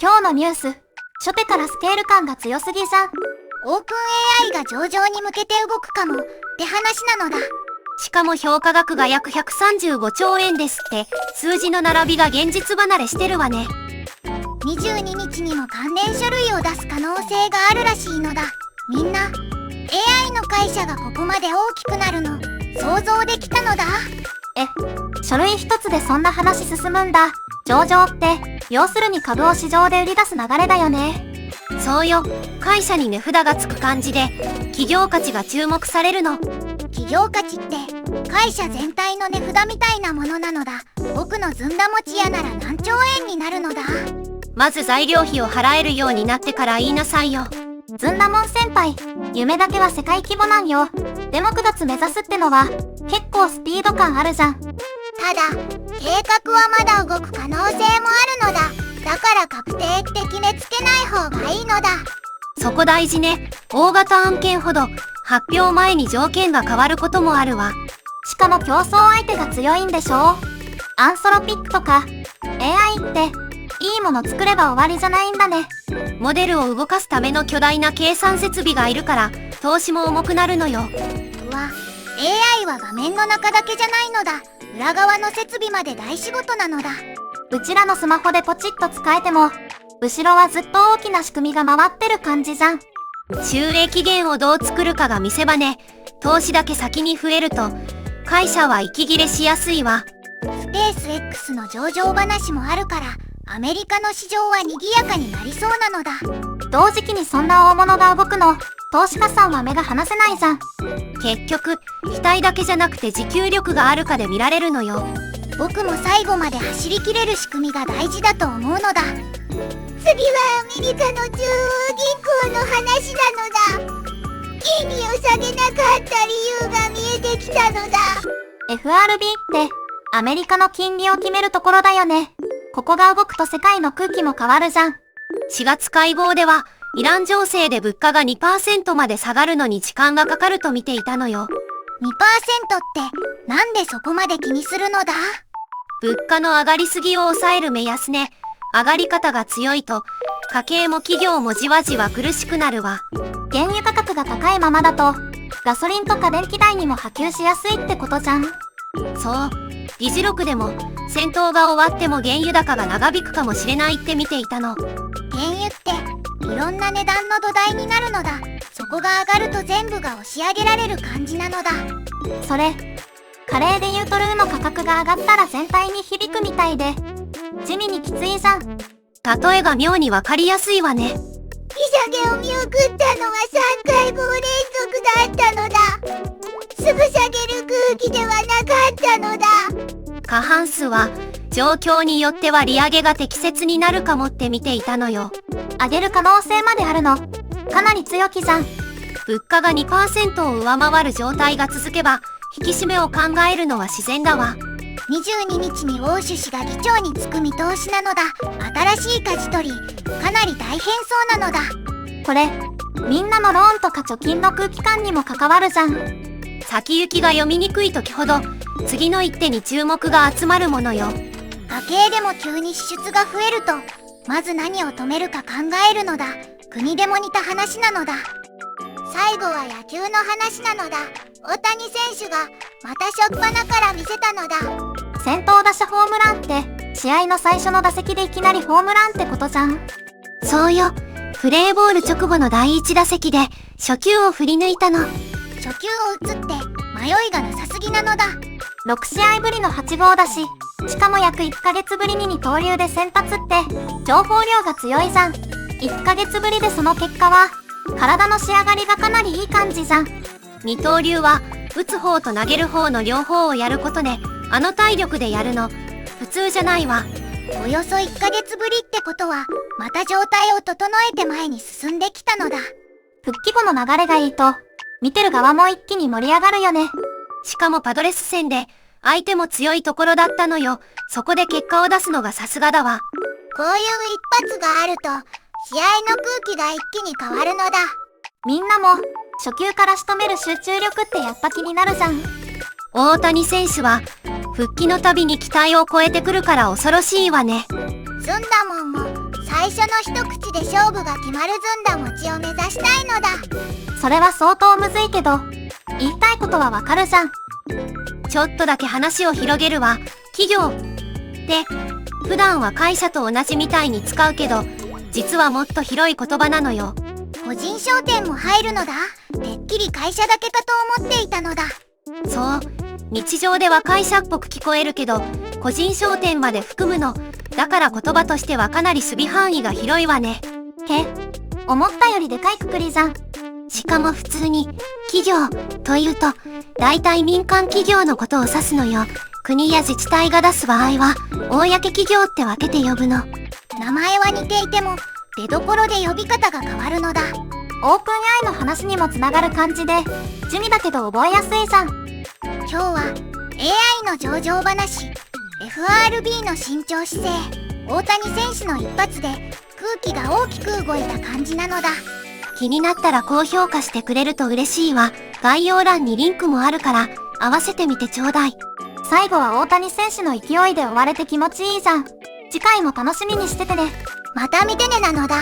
今日のニュース、初手からスケール感が強すぎじゃん。オープン AI が上場に向けて動くかもって話なのだ。しかも評価額が約135兆円ですって、数字の並びが現実離れしてるわね。22日にも関連書類を出す可能性があるらしいのだ。みんな、AI の会社がここまで大きくなるの、想像できたのだ。書類一つでそんな話進むんだ。上場って、要するに株を市場で売り出す流れだよね。そうよ、会社に値札がつく感じで、企業価値が注目されるの。企業価値って、会社全体の値札みたいなものなのだ。僕のずんだ餅屋なら何兆円になるのだ。まず材料費を払えるようになってから言いなさいよ。ずんだもん先輩、夢だけは世界規模なんよ。デモ9月目指すってのは、結構スピード感あるじゃん。ただ、計画はまだ動く可能性もあるのだ。だから確定って決めつけない方がいいのだ。そこ大事ね。大型案件ほど、発表前に条件が変わることもあるわ。しかも競争相手が強いんでしょ。アンソロピックとか、AI って、いいもの作れば終わりじゃないんだね。モデルを動かすための巨大な計算設備がいるから、投資も重くなるのよ。うわ、AI は画面の中だけじゃないのだ。裏側の設備まで大仕事なのだ。うちらのスマホでポチッと使えても、後ろはずっと大きな仕組みが回ってる感じじゃん。収益源をどう作るかが見せ場ね。投資だけ先に増えると、会社は息切れしやすいわ。スペース X の上場話もあるから、アメリカの市場は賑やかになりそうなのだ。同時期にそんな大物が動くの、投資家さんは目が離せないじゃん。結局、期待だけじゃなくて持久力があるかで見られるのよ。僕も最後まで走り切れる仕組みが大事だと思うのだ。次はアメリカの中央銀行の話なのだ。金利を下げなかった理由が見えてきたのだ。FRB ってアメリカの金利を決めるところだよね。ここが動くと世界の空気も変わるじゃん。4月会合では、イラン情勢で物価が 2% まで下がるのに時間がかかると見ていたのよ。2% ってなんでそこまで気にするのだ？物価の上がりすぎを抑える目安ね。上がり方が強いと、家計も企業もじわじわ苦しくなるわ。原油価格が高いままだと、ガソリンとか電気代にも波及しやすいってことじゃん。そう、議事録でも、戦闘が終わっても原油高が長引くかもしれないって見ていたの。原油っていろんな値段の土台になるのだ。そこが上がると全部が押し上げられる感じなのだ。それ、カレーで言うとルーの価格が上がったら全体に響くみたいで、地味にきついじゃん。例えが妙にわかりやすいわね。利下げを見送ったのが3回分連続だったのだ。すぐ下げる空気ではなかったのだ。過半数は、状況によっては利上げが適切になるかもって見ていたのよ。上げる可能性まであるの。かなり強気じゃん。物価が 2% を上回る状態が続けば、引き締めを考えるのは自然だわ。22日に欧州氏が議長に就く見通しなのだ。新しい舵取り、かなり大変そうなのだ。これ、みんなのローンとか貯金の空気感にも関わるじゃん。先行きが読みにくい時ほど、次の一手に注目が集まるものよ。家計でも急に支出が増えると、まず何を止めるか考えるのだ。国でも似た話なのだ。最後は野球の話なのだ。大谷選手がまた初っ端から見せたのだ。先頭打者ホームランって試合の最初の打席でいきなりホームランってことじゃん。そうよ。プレーボール直後の第1打席で初球を振り抜いたの。初球を打つって迷いがなさすぎなのだ。6試合ぶりの8号だし、しかも約1ヶ月ぶりに二刀流で先発って情報量が強いじゃん。1ヶ月ぶりでその結果は体の仕上がりがかなりいい感じじゃん。二刀流は打つ方と投げる方の両方をやることで、あの体力でやるの普通じゃないわ。およそ1ヶ月ぶりってことはまた状態を整えて前に進んできたのだ。復帰後の流れがいいと見てる側も一気に盛り上がるよね。しかもパドレス戦で相手も強いところだったのよ。そこで結果を出すのがさすがだわ。こういう一発があると試合の空気が一気に変わるのだ。みんなも初球から仕留める集中力ってやっぱ気になるじゃん。大谷選手は復帰のたびに期待を超えてくるから恐ろしいわね。ずんだもんも最最初の一口で勝負が決まるずんだ餅を目指したいのだ。それは相当むずいけど、言いたいことはわかるじゃん。ちょっとだけ話を広げるわ。企業って普段は会社と同じみたいに使うけど、実はもっと広い言葉なのよ。個人商店も入るのだ。てっきり会社だけかと思っていたのだ。そう、日常では会社っぽく聞こえるけど、個人商店まで含むの。だから言葉としてはかなり守備範囲が広いわね。思ったよりでかいくくりじゃん。しかも普通に企業というと大体民間企業のことを指すのよ。国や自治体が出す場合は公企業って分けて呼ぶの。名前は似ていても出どころで呼び方が変わるのだ。オープン AI の話にもつながる感じで、地味だけど覚えやすいじゃん。今日は AI の上場話、FRB の慎重姿勢、大谷選手の一発で空気が大きく動いた感じなのだ。気になったら高評価してくれると嬉しいわ。概要欄にリンクもあるから合わせてみてちょうだい。最後は大谷選手の勢いで終われて気持ちいいじゃん。次回も楽しみにしててね。また見てねなのだ。